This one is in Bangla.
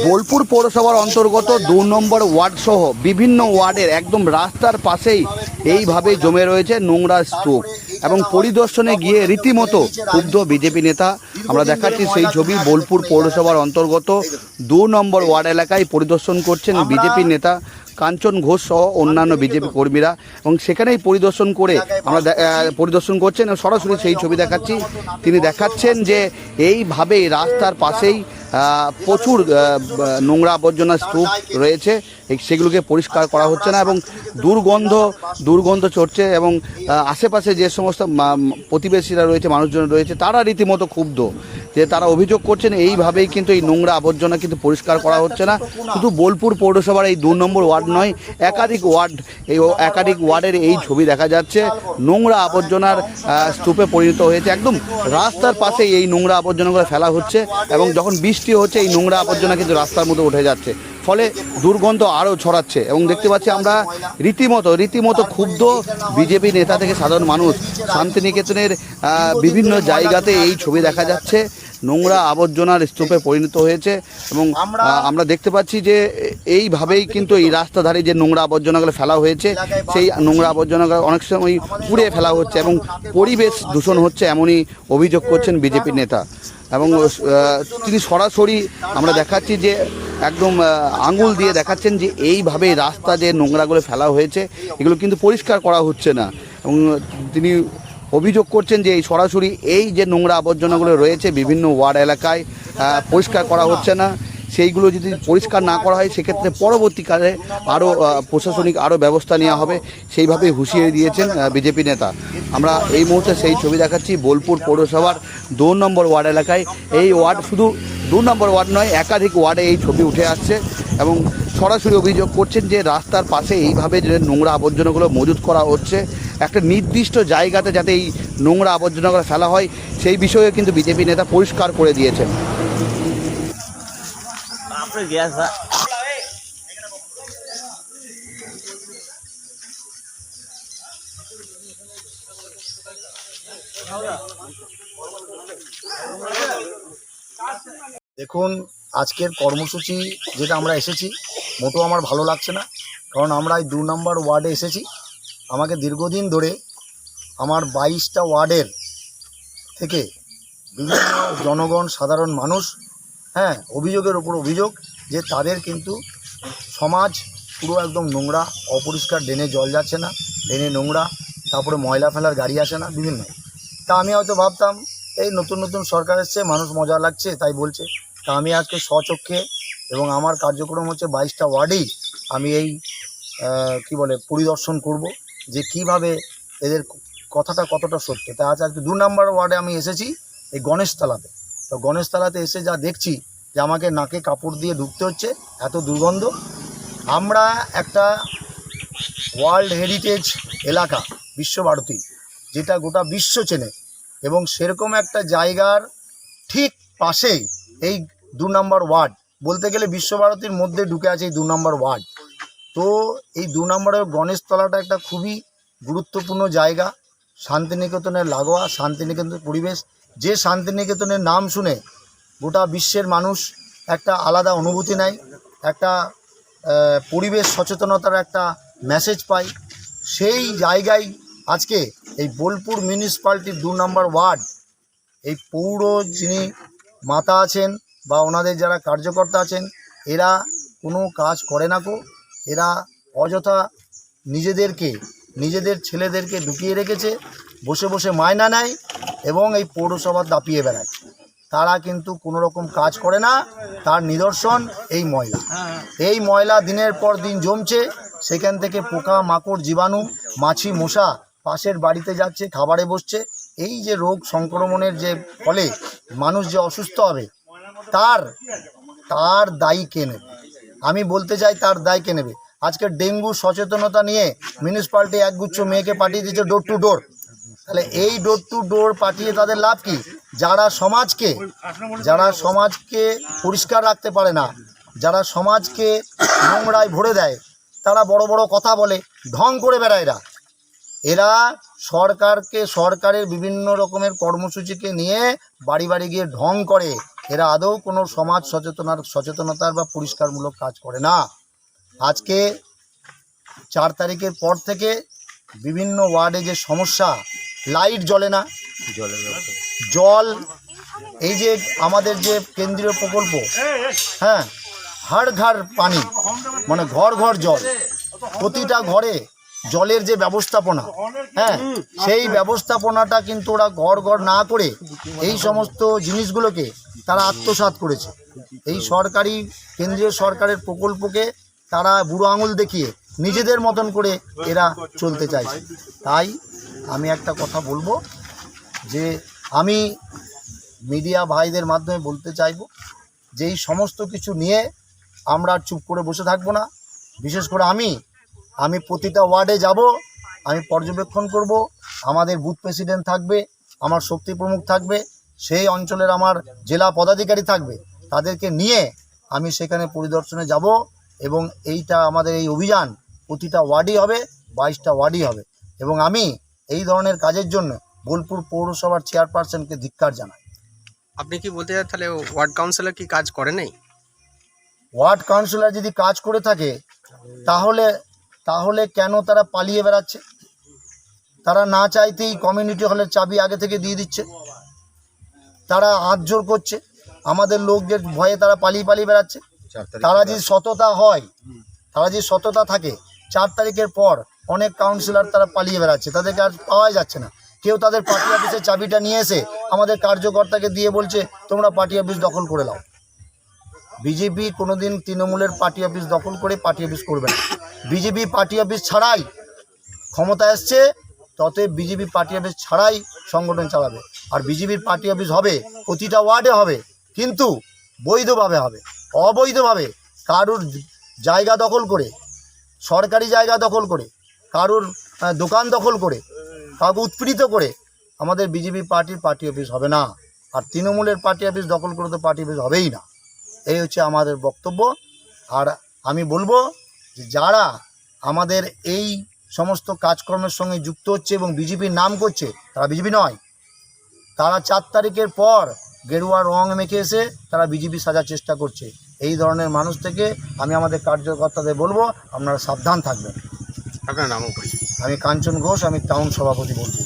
বোলপুর পৌরসভার অন্তর্গত ২ নম্বর ওয়ার্ড সহ বিভিন্ন ওয়ার্ডের একদম রাস্তার পাশেই এইভাবে জমে রয়েছে নোংরা স্তূপ এবং পরিদর্শনে গিয়ে রীতিমতো ক্ষুব্ধ বিজেপি নেতা। আমরা দেখাচ্ছি সেই ছবি। বোলপুর পৌরসভার অন্তর্গত ২ নম্বর ওয়ার্ড এলাকায় পরিদর্শন করছেন বিজেপি নেতা কাঞ্চন ঘোষ সহ অন্যান্য বিজেপি কর্মীরা এবং সেখানেই পরিদর্শন করে আমরা পরিদর্শন করছেন এবং সরাসরি সেই ছবি দেখাচ্ছি। তিনি দেখাচ্ছেন যে এইভাবেই রাস্তার পাশেই প্রচুর নোংরা আবর্জনা স্তূপ রয়েছে, সেগুলোকে পরিষ্কার করা হচ্ছে না এবং দুর্গন্ধ চড়ছে এবং আশেপাশে যে সমস্ত প্রতিবেশীরা রয়েছে, মানুষজন রয়েছে, তারা রীতিমতো ক্ষুব্ধ যে তারা অভিযোগ করছেন এইভাবেই কিন্তু এই নোংরা আবর্জনা কিন্তু পরিষ্কার করা হচ্ছে না। শুধু বোলপুর পৌরসভার এই ২ নম্বর ওয়ার্ড নয়, একাধিক ওয়ার্ডের এই ছবি দেখা যাচ্ছে। নোংরা আবর্জনার স্তূপে পরিণত হয়েছে, একদম রাস্তার পাশে এই নোংরা আবর্জনাগুলো ফেলা হচ্ছে এবং যখন বৃষ্টি হচ্ছে এই নোংরা আবর্জনা কিন্তু রাস্তার মধ্যে উঠে যাচ্ছে, ফলে দুর্গন্ধ আরও ছড়াচ্ছে এবং দেখতে পাচ্ছি আমরা রীতিমতো ক্ষুব্ধ বিজেপি নেতা থেকে সাধারণ মানুষ। শান্তিনিকেতনের বিভিন্ন জায়গাতে এই ছবি দেখা যাচ্ছে, নোংরা আবর্জনার স্তূপে পরিণত হয়েছে এবং আমরা দেখতে পাচ্ছি যে এইভাবেই কিন্তু এই রাস্তা ধারে যে নোংরা আবর্জনাগুলো ফেলা হয়েছে সেই নোংরা আবর্জনাগুলো অনেক সময় পুড়িয়ে ফেলা হচ্ছে এবং পরিবেশ দূষণ হচ্ছে, এমনই অভিযোগ করছেন বিজেপি নেতা। এবং তিনি সরাসরি আমরা দেখাচ্ছি যে একদম আঙুল দিয়ে দেখাচ্ছেন যে এইভাবে রাস্তা যে নোংরাগুলো ফেলা হয়েছে এগুলো কিন্তু পরিষ্কার করা হচ্ছে না এবং তিনি অভিযোগ করছেন যে এই সরাসরি এই যে নোংরা আবর্জনাগুলো রয়েছে বিভিন্ন ওয়ার্ড এলাকায় পরিষ্কার করা হচ্ছে না। সেইগুলো যদি পরিষ্কার না করা হয় সেক্ষেত্রে পরবর্তীকালে আরও প্রশাসনিক ব্যবস্থা নেওয়া হবে, সেইভাবেই হুঁশিয়ারি দিয়েছেন বিজেপি নেতা। আমরা এই মুহূর্তে সেই ছবি দেখাচ্ছি বোলপুর পৌরসভার ২ নম্বর ওয়ার্ড এলাকায়। এই ওয়ার্ড শুধু ২ নম্বর ওয়ার্ড নয়, একাধিক ওয়ার্ডে এই ছবি উঠে আসছে এবং সরাসরি অভিযোগ করছেন যে রাস্তার পাশে এইভাবে যে নোংরা আবর্জনাগুলো মজুত করা হচ্ছে, একটা নির্দিষ্ট জায়গাতে যাতে এই নোংরা আবর্জনাগুলো ফেলা হয় সেই বিষয়ে কিন্তু বিজেপি নেতা পরিষ্কার করে দিয়েছেন। দেখুন, আজকের কর্মসূচি যেটা আমরা এসেছি মোটো আমার ভালো লাগছে না, কারণ আমরা এই ২ নম্বর ওয়ার্ডে এসেছি। আমাকে দীর্ঘদিন ধরে আমার ২২টা ওয়ার্ডের থেকে বিভিন্ন জনগণ, সাধারণ মানুষ অভিযোগের উপর অভিযোগ যে তাদের কিন্তু সমাজ পুরো একদম নোংরা, অপরিষ্কার, ড্রেনে জল যাচ্ছে না, ড্রেনে নোংরা, তারপরে ময়লা ফেলার গাড়ি আসে না বিভিন্ন। তা আমি হয়তো ভাবতাম এই নতুন সরকার এসছে, মানুষ মজা লাগছে তাই বলছে। তা আমি আজকে স্বচক্ষে এবং আমার কার্যক্রম হচ্ছে ২২টা ওয়ার্ডেই আমি এই পরিদর্শন করব যে কিভাবে এদের কথাটা কতটা সত্য। তা আজকে ২ নম্বর ওয়ার্ডে আমি এসেছি এই গণেশতলাতে। তো গণেশতলাতে এসে যা দেখছি যে আমাকে নাকে কাপড় দিয়ে ঢুকতে হচ্ছে, এত দুর্গন্ধ। আমরা একটা ওয়ার্ল্ড হেরিটেজ এলাকা, বিশ্বভারতী, যেটা গোটা বিশ্ব চেনে, এবং সেরকম একটা জায়গার ঠিক পাশেই এই ২ নম্বর ওয়ার্ড, বলতে গেলে বিশ্বভারতীর মধ্যে ঢুকে আছে এই ২ নম্বর ওয়ার্ড। তো এই ২ নম্বরের গণেশতলাটা একটা খুবই গুরুত্বপূর্ণ জায়গা, শান্তিনিকেতনের লাগোয়া, শান্তিনিকেতনের পরিবেশ। যে শান্তিনিকেতনের নাম শুনে গোটা বিশ্বের মানুষ একটা আলাদা অনুভূতি নেয়, একটা পরিবেশ সচেতনতার একটা মেসেজ পায়। সেই জায়গায় আজকে এই বোলপুর মিউনিসিপ্যালিটির ২ নম্বর ওয়ার্ড, এই পৌর যিনি মাতা আছেন বা ওনাদের যারা কার্যকর্তা আছেন, এরা কোনো কাজ করে না কো। এরা অযথা নিজেদের ছেলেদেরকে ঢুকিয়ে রেখেছে, বসে বসে মায়না নেয় এবং এই পৌরসভা দাপিয়ে বেড়ায়। তারা কিন্তু কোনো রকম কাজ করে না। তার নিদর্শন এই ময়লা দিনের পর দিন জমছে, সেখান থেকে পোকা মাকড়, জীবাণু, মাছি, মশা পাশের বাড়িতে যাচ্ছে, খাবারে বসছে। এই যে রোগ সংক্রমণের যে ফলে মানুষ যে অসুস্থ হবে, তার দায়ী কে নেবে? আমি বলতে চাই তার দায় কে নেবে? আজকে ডেঙ্গু সচেতনতা নিয়ে মিউনিসিপ্যালিটি একগুচ্ছ মেয়েকে পাঠিয়ে দিয়েছে ডোর টু ডোর। তাহলে এই ডোর টু ডোর পাঠিয়ে তাদের লাভ কি? যারা সমাজকে পরিষ্কার রাখতে পারে না, যারা সমাজকে নোংরায় ভরে দেয়, তারা বড় বড় কথা বলে, ঢং করে বেড়ায়। এরা সরকারের বিভিন্ন রকমের কর্মসূচিকে নিয়ে বাড়ি বাড়ি গিয়ে ঢং করে। এরা আদৌ কোনো সমাজ সচেতনতার বা পরিষ্কারমূলক কাজ করে না। আজকে 4 তারিখের পর থেকে বিভিন্ন ওয়ার্ডে যে সমস্যা, লাইট জ্বলে না, জল, এই যে আমাদের যে কেন্দ্রীয় প্রকল্প, হ্যাঁ, হাড় ঘাড় পানি, মানে ঘর ঘর জল, প্রতিটা ঘরে জলের যে ব্যবস্থাপনা, হ্যাঁ, সেই ব্যবস্থাপনাটা কিন্তু ওরা ঘর ঘর না করে এই সমস্ত জিনিসগুলোকে তারা আত্মসাৎ করেছে। এই সরকারি কেন্দ্রীয় সরকারের প্রকল্পকে তারা বুড়ো আঙুল দেখিয়ে নিজেদের মতন করে এরা চলতে চাইছে। তাই আমি একটা কথা বলবো, যে আমি মিডিয়া ভাইদের মাধ্যমে বলতে চাইবো যে এই সমস্ত কিছু নিয়ে আমরা চুপ করে বসে থাকবো না। বিশেষ করে আমি প্রতিটা ওয়ার্ডে যাব, আমি পর্যবেক্ষণ করব, আমাদের বুথ প্রেসিডেন্ট থাকবে, আমার শক্তি প্রমুখ থাকবে, সেই অঞ্চলের আমার জেলা পদাধিকারী থাকবে, তাদেরকে নিয়ে আমি সেখানে পরিদর্শনে যাব এবং এইটা আমাদের এই অভিযান প্রতিটা ওয়ার্ডই হবে, 22টা ওয়ার্ডই হবে। এবং আমি এই ধরনের কাজের জন্য বোলপুর পৌরসভার চেয়ারপারসনকে ধিক্কার জানাই। আপনি কি বলতে চান তাহলে ওয়ার্ড কাউন্সিলর কি কাজ করে নাই? ওয়ার্ড কাউন্সিলর যদি কাজ করে থাকে তাহলে কেন তারা পালিয়ে বেড়াচ্ছে? তারা না চাইতেই কমিউনিটি হলের চাবি আগে থেকে দিয়ে দিচ্ছে, তারা হাত জোর করছে, আমাদের লোকদের ভয়ে তারা পালিয়ে বেড়াচ্ছে। তারা যদি সততা থাকে, 4 তারিখের পর অনেক কাউন্সিলর তারা পালিয়ে বেড়াচ্ছে, তাদেরকে আর পাওয়াই যাচ্ছে না। কেউ তাদের পার্টি অফিসের চাবিটা নিয়ে এসে আমাদের কার্যকর্তাকে দিয়ে বলছে তোমরা পার্টি অফিস দখল করে নাও। বিজেপি কোনোদিন তৃণমূলের পার্টি অফিস দখল করে পার্টি অফিস করবে না। বিজেপি পার্টি অফিস ছাড়াই ক্ষমতা এসছে, ততএব বিজেপি পার্টি অফিস ছাড়াই সংগঠন চালাবে। আর বিজেপির পার্টি অফিস হবে প্রতিটা ওয়ার্ডে হবে, কিন্তু বৈধভাবে হবে। অবৈধভাবে কারুর জায়গা দখল করে, সরকারি জায়গা দখল করে, কারুর দোকান দখল করে, কাউকে উৎপীড়িত করে আমাদের বিজেপি পার্টি অফিস হবে না। আর তৃণমূলের পার্টি অফিস দখল করে তো পার্টি অফিস হবেই না। এই হচ্ছে আমাদের বক্তব্য। আর আমি বলবো যে যারা আমাদের এই সমস্ত কাজকর্মের সঙ্গে যুক্ত হচ্ছে এবং বিজেপির নাম করছে, তারা বিজেপি নয়। তারা 4 তারিখের পর গেরুয়া রং মেখে এসে তারা বিজেপি সাজার চেষ্টা করছে। এই ধরনের মানুষ থেকে আমি আমাদের কার্যকর্তাদের বলবো আপনারা সাবধান থাকবেন। আপনার নামও বলছি। আমি কাঞ্চন ঘোষ, আমি টাউন সভাপতি বলছি।